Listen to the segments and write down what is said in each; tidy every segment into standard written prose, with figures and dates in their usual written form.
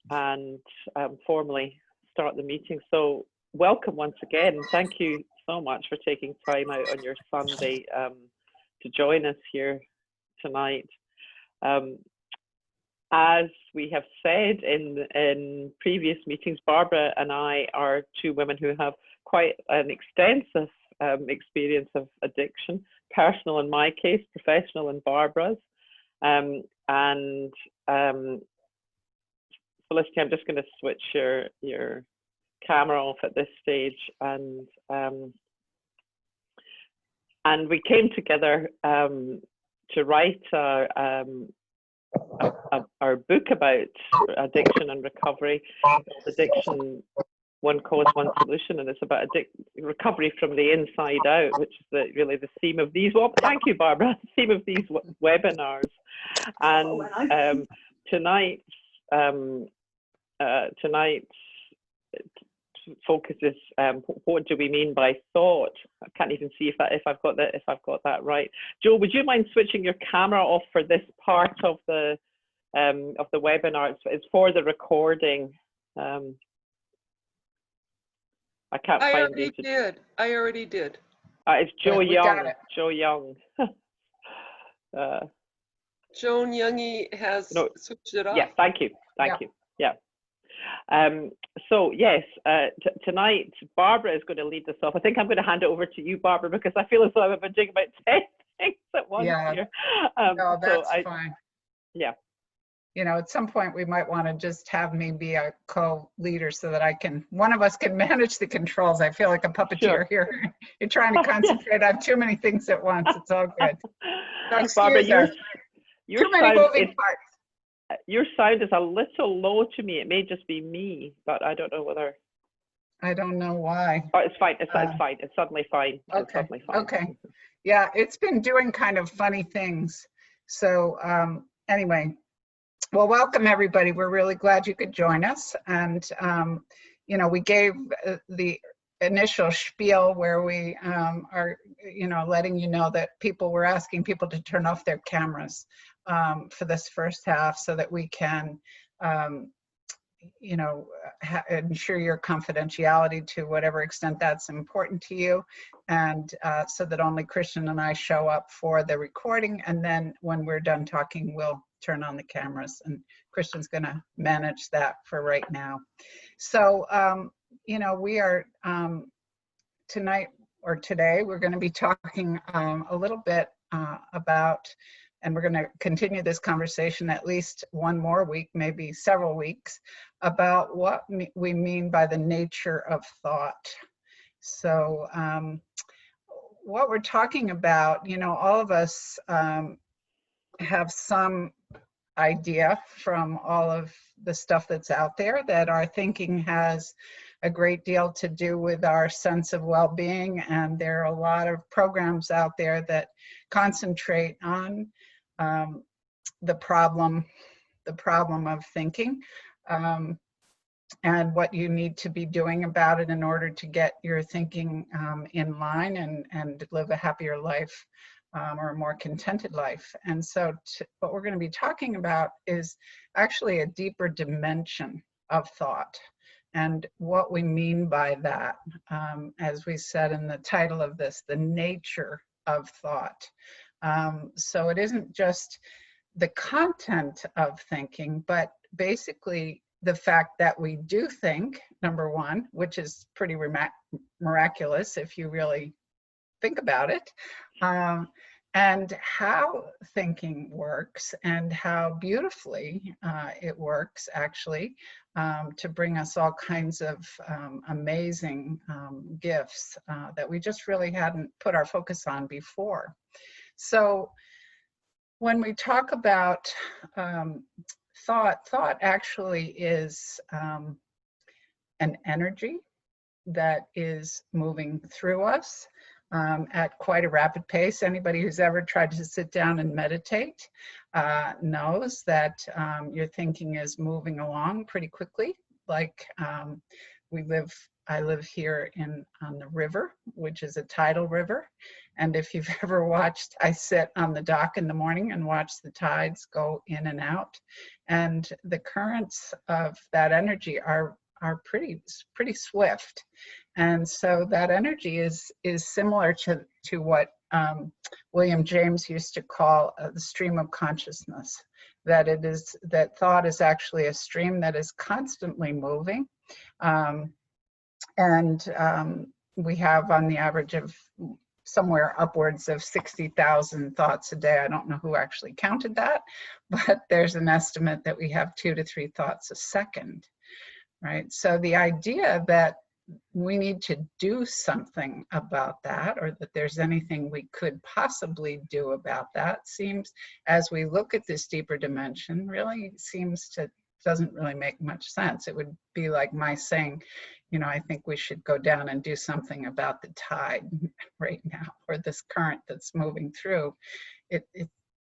and formally start the meeting. So welcome once again. Thank you so much for taking time out on your Sunday to join us here tonight. As we have said in previous meetings, Barbara and I are two women who have quite an extensive experience of addiction, personal in my case, professional in Barbara's. Felicity, I'm just going to switch your camera off at this stage, and we came together to write our book about addiction and recovery. Addiction, One Cause, One Solution, and it's about recovery from the inside out, which is really the theme of these. Well, thank you, Barbara. The theme of these webinars, and tonight's focus is what do we mean by thought? I can't even see if I've got that right. Joe, would you mind switching your camera off for this part of the webinar? It's for the recording. I can't find it. I already did. It's Joe Young. Joe Young. Joan Youngie has switched it off. Yeah, thank you. Thank you. Yeah. So yes, tonight Barbara is going to lead us off. I think I'm going to hand it over to you, Barbara, because I feel as though I've been doing about 10 things at once here. No, that's fine. Yeah. You know, at some point we might want to just have me be a co-leader so that one of us can manage the controls. I feel like a puppeteer here. You're trying to concentrate on too many things at once. It's all good. So Barbara, too many moving parts. Your sound is a little low to me. It may just be me, but I don't know whether. I don't know why. Oh, it's fine. It's fine. It's suddenly fine. Okay. It's suddenly fine. Okay. Yeah, it's been doing kind of funny things. So anyway, well, welcome everybody. We're really glad you could join us. And you know, we gave the initial spiel where we are, you know, letting you know that we're asking people to turn off their cameras for this first half so that we can, you know, ensure your confidentiality to whatever extent that's important to you, and so that only Christian and I show up for the recording, and then when we're done talking, we'll turn on the cameras, and Christian's going to manage that for right now. So, you know, we are today, we're going to be talking a little bit about, and we're going to continue this conversation at least one more week, maybe several weeks, about what we mean by the nature of thought. So what we're talking about, you know, all of us have some idea from all of the stuff that's out there that our thinking has a great deal to do with our sense of well-being, and there are a lot of programs out there that concentrate on the problem of thinking, and what you need to be doing about it in order to get your thinking in line and live a happier life, or a more contented life. And so what we're going to be talking about is actually a deeper dimension of thought, and what we mean by that, as we said in the title of this, the nature of thought. So it isn't just the content of thinking, but basically the fact that we do think, number one, which is pretty miraculous if you really think about it, and how thinking works, and how beautifully it works actually, to bring us all kinds of amazing gifts that we just really hadn't put our focus on before. So when we talk about thought actually is an energy that is moving through us at quite a rapid pace. Anybody who's ever tried to sit down and meditate knows that your thinking is moving along pretty quickly. Like we live I live here on the river, which is a tidal river. And if you've ever watched, I sit on the dock in the morning and watch the tides go in and out. And the currents of that energy are pretty swift. And so that energy is similar to what William James used to call the stream of consciousness. That thought is actually a stream that is constantly moving. We have on the average of somewhere upwards of 60,000 thoughts a day. I don't know who actually counted that, but there's an estimate that we have 2 to 3 thoughts a second, right? So the idea that we need to do something about that, or that there's anything we could possibly do about that, seems, as we look at this deeper dimension, really doesn't really make much sense. It would be like my saying, you know, I think we should go down and do something about the tide right now, or this current that's moving through. It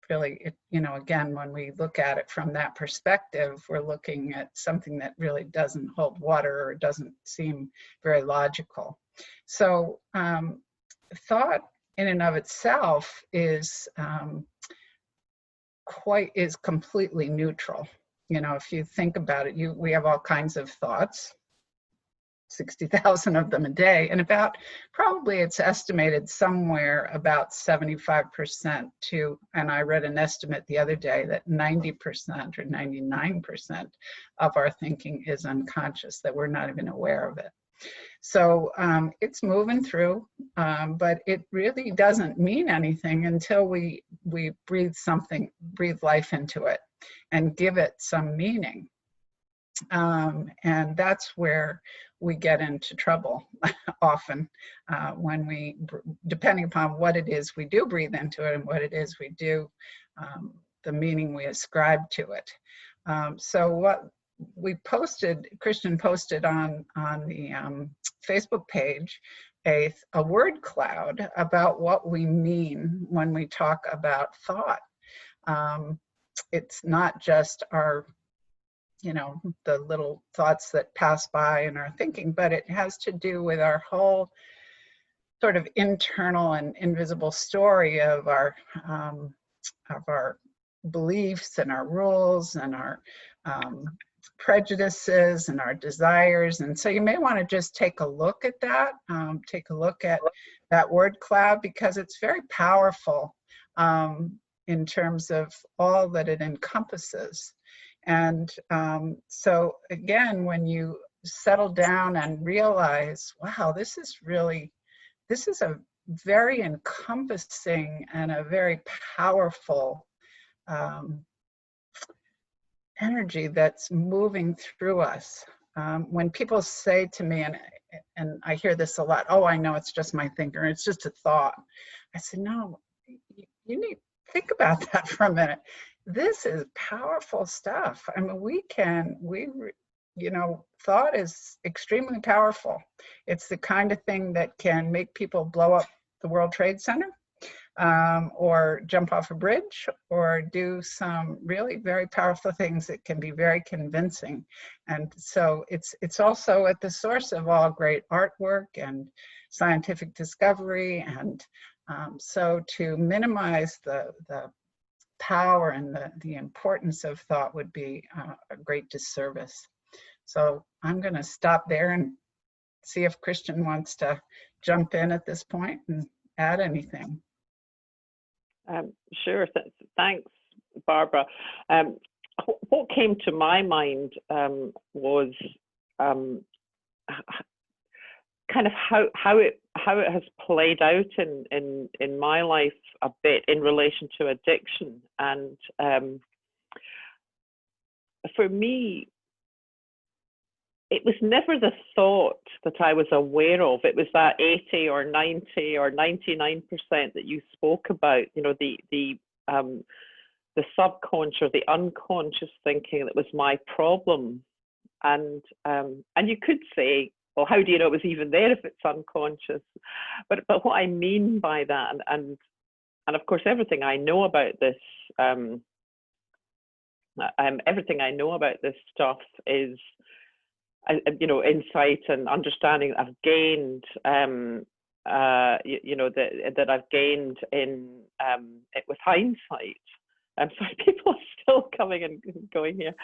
really, you know, again, when we look at it from that perspective, we're looking at something that really doesn't hold water or doesn't seem very logical. So thought in and of itself is completely neutral. You know, if you think about it, we have all kinds of thoughts, 60,000 of them a day, and probably it's estimated somewhere about 75% and I read an estimate the other day that 90% or 99% of our thinking is unconscious, that we're not even aware of it. So it's moving through, but it really doesn't mean anything until we breathe life into it and give it some meaning. And that's where we get into trouble often, when depending upon what it is we do breathe into it and what it is we do, the meaning we ascribe to it. So what Christian posted on the Facebook page, a word cloud about what we mean when we talk about thought. It's not just our, you know, the little thoughts that pass by in our thinking, but it has to do with our whole sort of internal and invisible story of our beliefs and our rules and our prejudices and our desires. And so you may want to just take a look at that, take a look at that word cloud, because it's very powerful in terms of all that it encompasses. And so again, when you settle down and realize, wow, this is a very encompassing and a very powerful energy that's moving through us. When people say to me, and I hear this a lot, oh, I know it's just my thinking, it's just a thought. I said, no, you need to think about that for a minute. This is powerful stuff. I mean, thought is extremely powerful. It's the kind of thing that can make people blow up the World Trade Center, or jump off a bridge, or do some really very powerful things that can be very convincing. And so it's also at the source of all great artwork and scientific discovery. And so to minimize the power and the importance of thought would be a great disservice. So I'm going to stop there and see if Christian wants to jump in at this point and add anything. Sure. Thanks, Barbara. What came to my mind was kind of how it has played out in my life a bit in relation to addiction. And for me, it was never the thought that I was aware of. It was that 80 or 90 or 99% that you spoke about, you know, the subconscious or the unconscious thinking that was my problem. And you could say, well, how do you know it was even there if it's unconscious? But what I mean by that, and of course, everything I know about this, everything I know about this stuff is insight and understanding that I've gained, that I've gained in it with hindsight. Sorry, people are still coming and going here.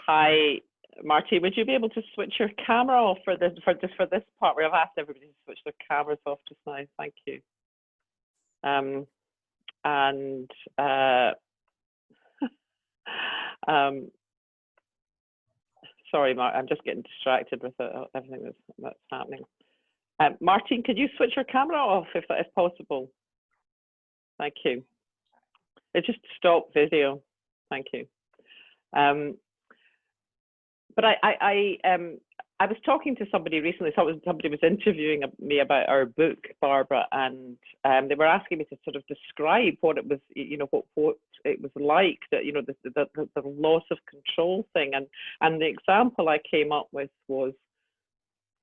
Hi, Marty. Would you be able to switch your camera off for this part where I've asked everybody to switch their cameras off just now? Thank you. Sorry, Mark. I'm just getting distracted with everything that's happening. Martin, could you switch your camera off if that is possible? Thank you. It just stopped video. Thank you. But I was talking to somebody recently. Somebody was interviewing me about our book, Barbara, and they were asking me to sort of describe what it was, what it was like, that the loss of control thing, and the example I came up with was,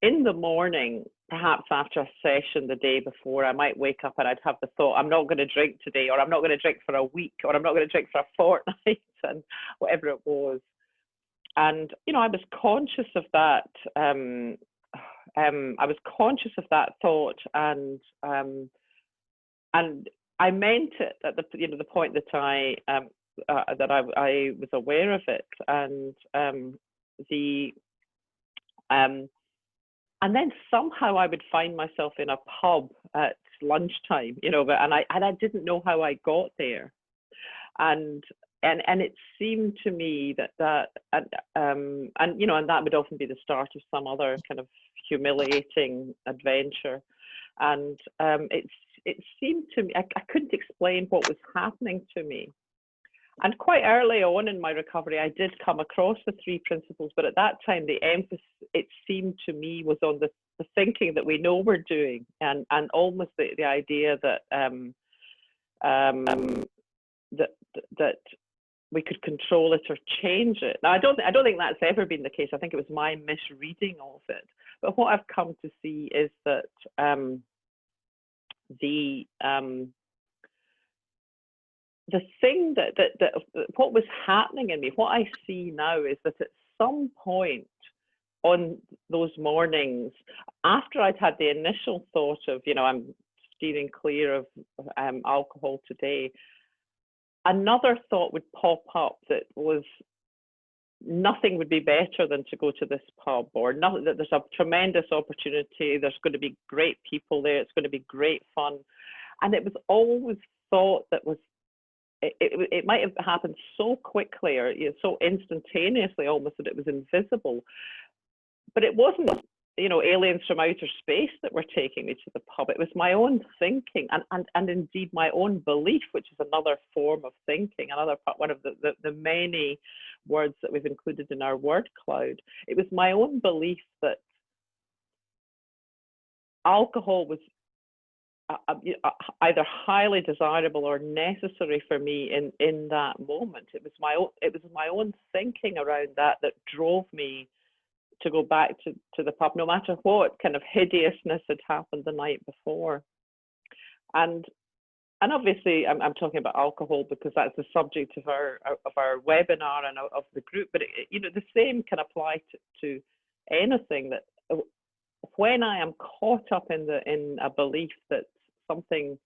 in the morning, perhaps after a session the day before, I might wake up and I'd have the thought, I'm not going to drink today, or I'm not going to drink for a week, or I'm not going to drink for a fortnight, and whatever it was. And, I was conscious of that. I was conscious of that thought, and I meant it at the point that I was aware of it, and then somehow I would find myself in a pub at lunchtime, and I didn't know how I got there, and it seemed to me that and that would often be the start of some other kind of humiliating adventure, and it seemed to me I couldn't explain what was happening to me. And quite early on in my recovery, I did come across the 3 principles, but at that time, the emphasis, it seemed to me, was on the thinking that we know we're doing, and almost the idea that that we could control it or change it. Now, I don't think that's ever been the case. I think it was my misreading of it. But what I've come to see is that the thing that what was happening in me, what I see now, is that at some point on those mornings, after I'd had the initial thought of, I'm steering clear of alcohol today, another thought would pop up that was, nothing would be better than to go to this pub, or nothing, that there's a tremendous opportunity, there's going to be great people there, it's going to be great fun. And it was always thought that was, it might have happened so quickly, or so instantaneously almost, that it was invisible. But it wasn't, aliens from outer space that were taking me to the pub. It was my own thinking, and indeed my own belief, which is another form of thinking, one of the many words that we've included in our word cloud. It was my own belief that alcohol was either highly desirable or necessary for me in that moment. It was my own thinking around that drove me to go back to the pub, no matter what kind of hideousness had happened the night before. And obviously I'm talking about alcohol because that's the subject of our webinar and of the group, but the same can apply to anything, that when I am caught up in a belief that something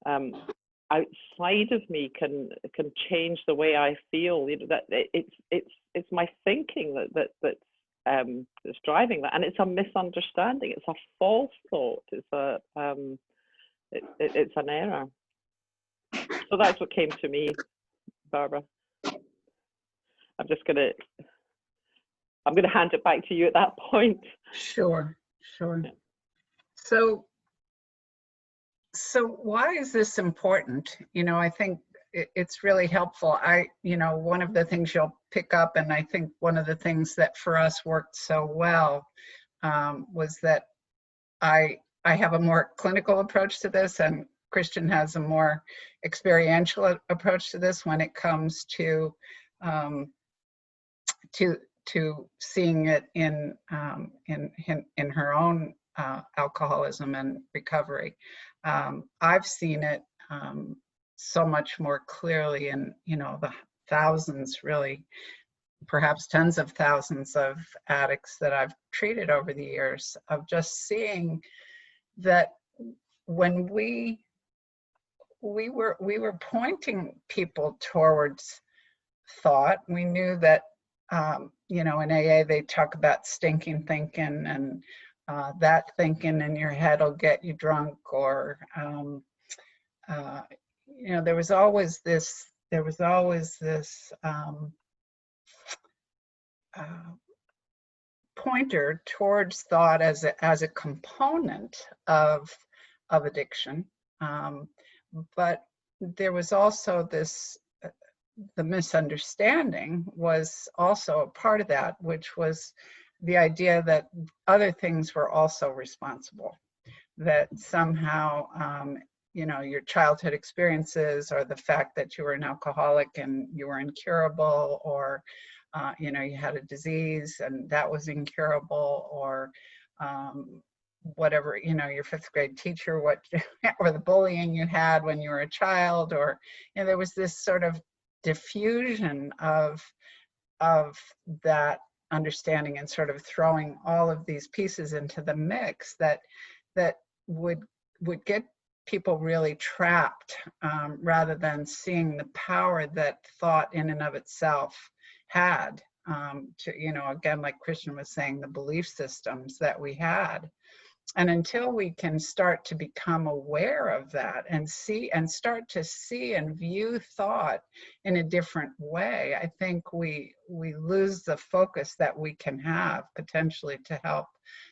outside of me can change the way I feel, that it's my thinking that's driving that, and it's a misunderstanding. It's a false thought. It's an error. So that's what came to me, Barbara. I'm gonna hand it back to you at that point. Sure. Yeah. So why is this important? I think it's really helpful. One of the things you'll pick up, and I think one of the things that for us worked so well, was that I have a more clinical approach to this, and Christian has a more experiential approach to this when it comes to seeing it in her own alcoholism and recovery. I've seen it so much more clearly in, you know, the thousands, really, perhaps tens of thousands of addicts that I've treated over the years, of just seeing that when we were pointing people towards thought. We knew that, you know, in AA they talk about stinking thinking, and that thinking in your head will get you drunk, or you know, there was always this pointer towards thought as a component of addiction, but there was also this, the misunderstanding was also a part of that, which was the idea that other things were also responsible, that somehow, you know, your childhood experiences, or the fact that you were an alcoholic and you were incurable, or you know, you had a disease and that was incurable, or whatever, you know, your fifth grade teacher, what, or the bullying you had when you were a child, or, you know, there was this sort of diffusion of that understanding, and sort of throwing all of these pieces into the mix that would get people really trapped, rather than seeing the power that thought in and of itself had, to, you know, again, like Christian was saying, the belief systems that we had. And until we can start to become aware of that, and start to see and view thought in a different way, I think we lose the focus that we can have potentially to help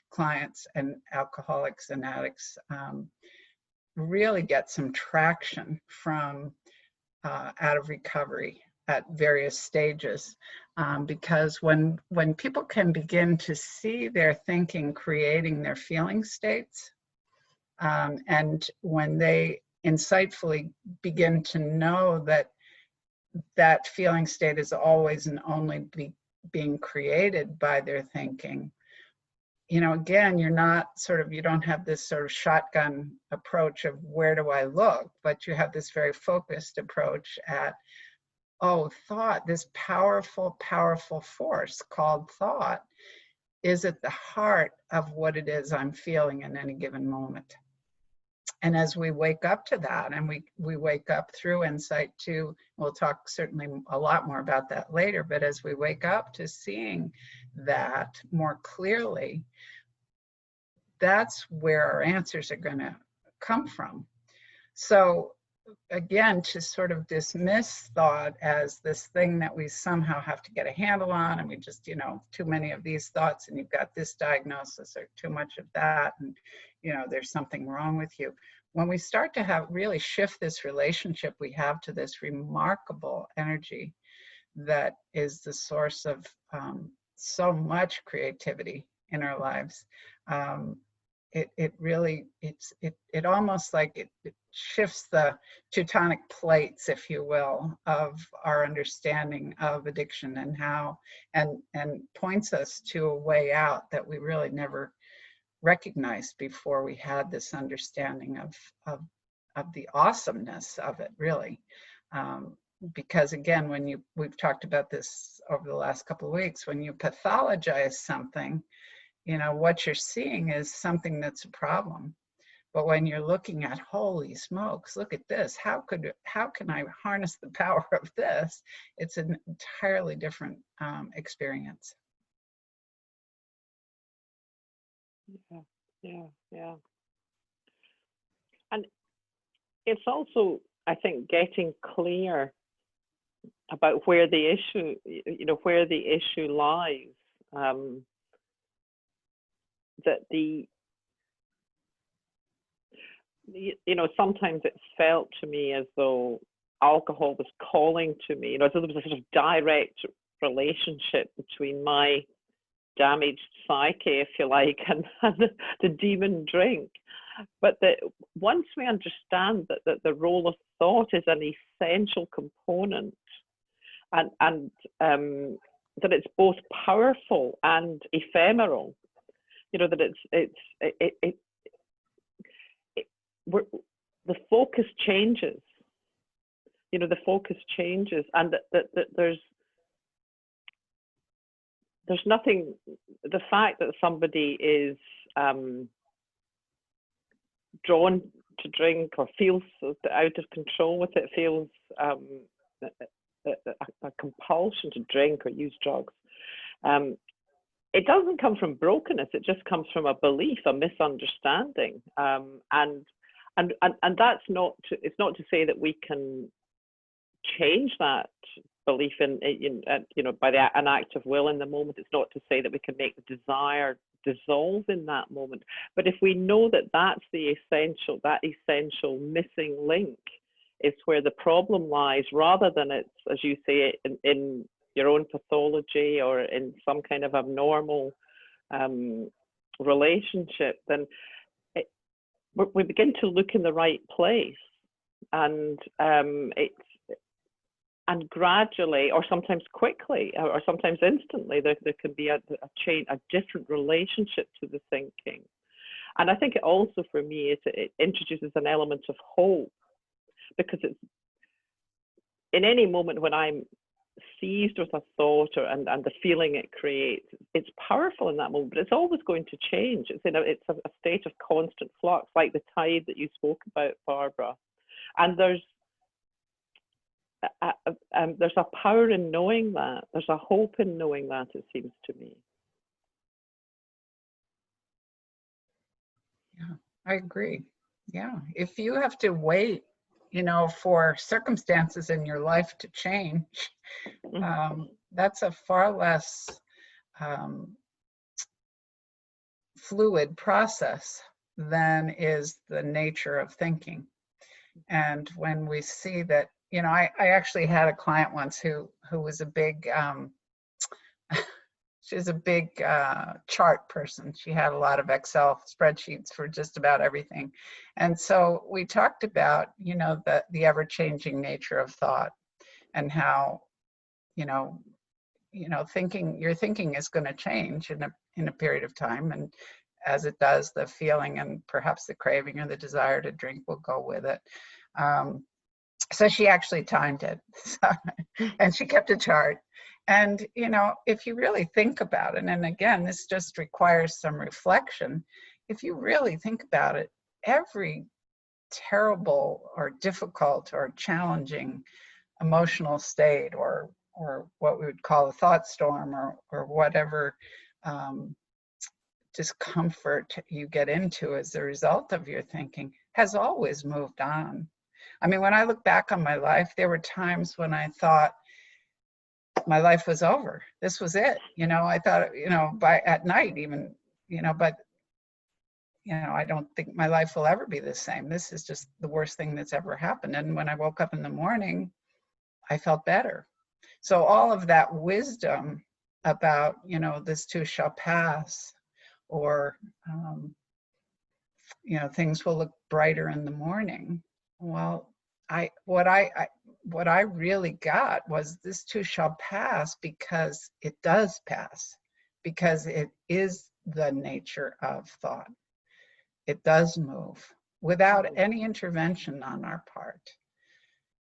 clients and alcoholics and addicts really get some traction from out of recovery at various stages, because when people can begin to see their thinking creating their feeling states, and when they insightfully begin to know that feeling state is always and only being created by their thinking, you know, again, you're not sort of, you don't have this sort of shotgun approach of where do I look, but you have this very focused approach at, oh, thought, this powerful, powerful force called thought is at the heart of what it is I'm feeling in any given moment. And as we wake up to that, and we wake up through insight too, we'll talk certainly a lot more about that later, but as we wake up to seeing that more clearly, that's where our answers are going to come from. So again, to sort of dismiss thought as this thing that we somehow have to get a handle on, and we just, you know, too many of these thoughts and you've got this diagnosis, or too much of that, and, you know, there's something wrong with you. When we start to have really shift this relationship we have to this remarkable energy that is the source of so much creativity in our lives, it really, it almost like it shifts the tectonic plates, if you will, of our understanding of addiction, and how, and points us to a way out that we really never recognized before we had this understanding of the awesomeness of it, really. Because again, when we've talked about this over the last couple of weeks, when you pathologize something, you know, what you're seeing is something that's a problem. But when you're looking at, holy smokes, look at this, how can I harness the power of this? It's an entirely different experience. Yeah. And it's also, I think, getting clear about where the issue, you know, where the issue lies. That you know, sometimes it's felt to me as though alcohol was calling to me, you know, as though there was a sort of direct relationship between my damaged psyche, if you like, and the demon drink. But that once we understand that the role of thought is an essential component, and that it's both powerful and ephemeral, you know, that the focus changes. you know, the focus changes, and that there's nothing, the fact that somebody is drawn to drink or feels out of control with it, feels a compulsion to drink or use drugs, it doesn't come from brokenness. It just comes from a belief, a misunderstanding, and that's not to, it's not to say that we can change that belief in you know, by an act of will in the moment. It's not to say that we can make the desire dissolve in that moment, but if we know that that's the essential missing link is where the problem lies, rather than it's, as you say, in your own pathology or in some kind of abnormal relationship, then we begin to look in the right place, and and gradually, or sometimes quickly, or sometimes instantly, there can be a different relationship to the thinking. And I think it also, for me, it introduces an element of hope, because it's, in any moment when I'm seized with a thought and the feeling it creates, it's powerful in that moment, but it's always going to change. It's a state of constant flux, like the tide that you spoke about, Barbara. And there's a power in knowing that. There's a hope in knowing that, it seems to me. Yeah, I agree. Yeah, if you have to wait, you know, for circumstances in your life to change, that's a far less fluid process than is the nature of thinking. And when we see that, you know, I actually had a client once who was a big, she's a big chart person. She had a lot of Excel spreadsheets for just about everything. And so we talked about, you know, the ever-changing nature of thought, and how, you know, your thinking is going to change in a period of time. And as it does, the feeling and perhaps the craving or the desire to drink will go with it. So she actually timed it, and she kept a chart. And, you know, if you really think about it, and again, this just requires some reflection, if you really think about it, every terrible or difficult or challenging emotional state, or what we would call a thought storm, or whatever discomfort you get into as a result of your thinking, has always moved on. I mean, when I look back on my life, there were times when I thought my life was over. This was it. You know, I thought, you know, at night even, you know, but, you know, I don't think my life will ever be the same. This is just the worst thing that's ever happened. And when I woke up in the morning, I felt better. So all of that wisdom about, you know, this too shall pass, or, you know, things will look brighter in the morning. Well, what I really got was, this too shall pass, because it does pass, because it is the nature of thought. It does move without any intervention on our part.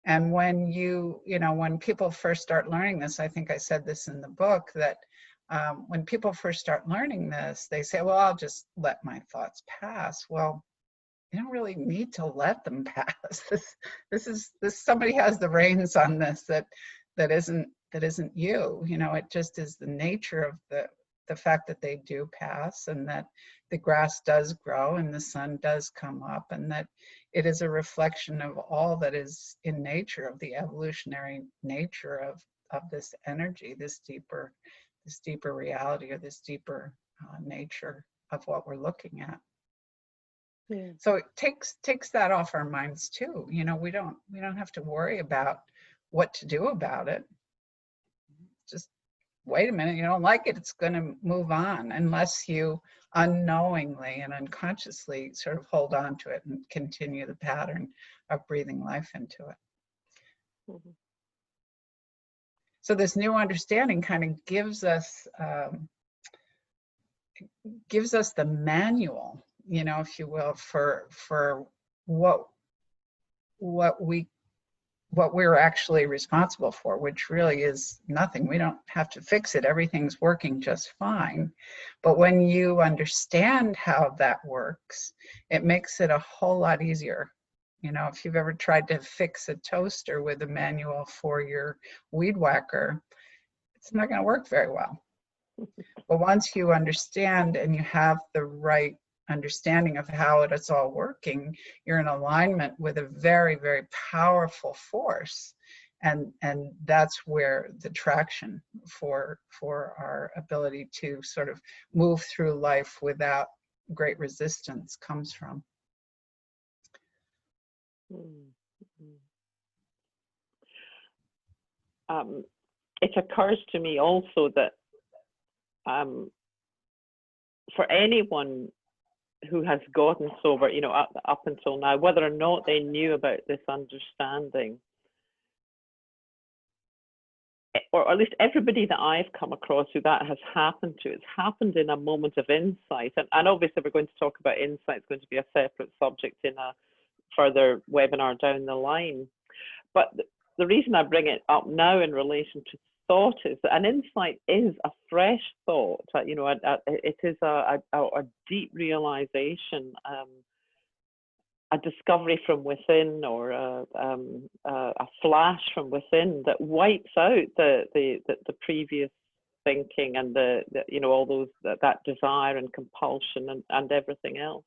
And when you know, when people first start learning this, I think I said this in the book, that when people first start learning this, they say, well, I'll just let my thoughts pass. Well, you don't really need to let them pass. This somebody has the reins on this that isn't you. You know, it just is the nature of the fact that they do pass, and that the grass does grow and the sun does come up, and that it is a reflection of all that is in nature, of the evolutionary nature of this energy, this deeper reality, or this deeper nature of what we're looking at. Yeah. So it takes that off our minds too. You know, we don't have to worry about what to do about it. Just wait a minute, you don't like it, it's going to move on, unless you unknowingly and unconsciously sort of hold on to it and continue the pattern of breathing life into it. Mm-hmm. So this new understanding kind of gives us the manual, you know, if you will, for what we what we're actually responsible for, which really is nothing. We don't have to fix it. Everything's working just fine. But when you understand how that works, it makes it a whole lot easier. You know, if you've ever tried to fix a toaster with a manual for your weed whacker, it's not going to work very well. But once you understand and you have the right understanding of how it's all working, you're in alignment with a very, very powerful force. And that's where the traction for our ability to sort of move through life without great resistance comes from. It occurs to me also that for anyone who has gotten sober, you know, up until now, whether or not they knew about this understanding, or at least everybody that I've come across who that has happened to, it's happened in a moment of insight. And obviously we're going to talk about insight. It's going to be a separate subject in a further webinar down the line. But the reason I bring it up now in relation to thought is that an insight is a fresh thought. You know, it is a deep realization, a discovery from within, or a flash from within that wipes out the previous thinking and the you know, all those that desire and compulsion and everything else.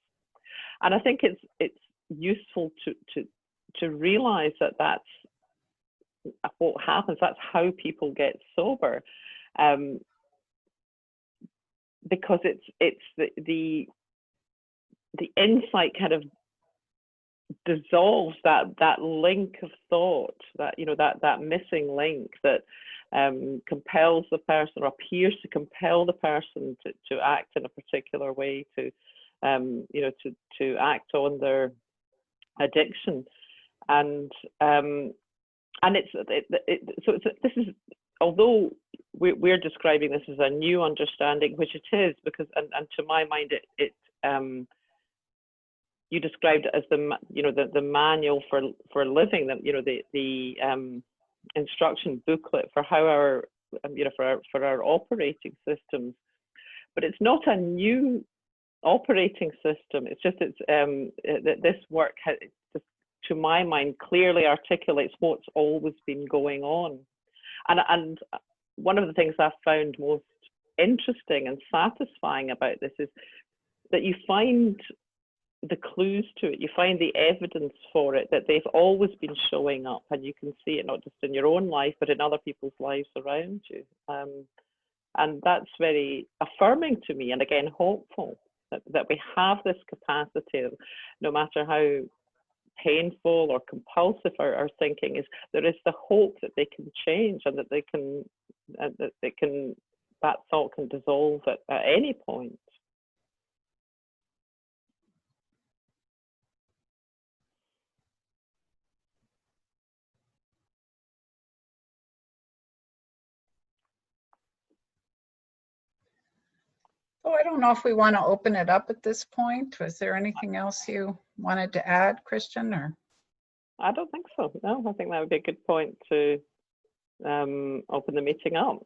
And I think it's useful to realize that that's what happens. That's how people get sober, because it's the insight kind of dissolves that link of thought, that, you know, that missing link that compels the person, or appears to compel the person to act in a particular way, to you know, to act on their addiction. And this is, although we're describing this as a new understanding, which it is, because and to my mind you described it as the manual for living, that, you know, the instruction booklet for how our for our operating systems. But it's not a new operating system. It's just this work has, to my mind, clearly articulates what's always been going on. And one of the things I've found most interesting and satisfying about this is that you find the clues to it, you find the evidence for it, that they've always been showing up, and you can see it not just in your own life, but in other people's lives around you. And that's very affirming to me, and again, hopeful that we have this capacity, no matter how painful or compulsive our thinking is, there is the hope that they can change, and that that thought can dissolve at any point. Oh, I don't know if we want to open it up at this point. Was there anything else you wanted to add, Christian? Or I don't think so. No, I think that would be a good point to open the meeting up.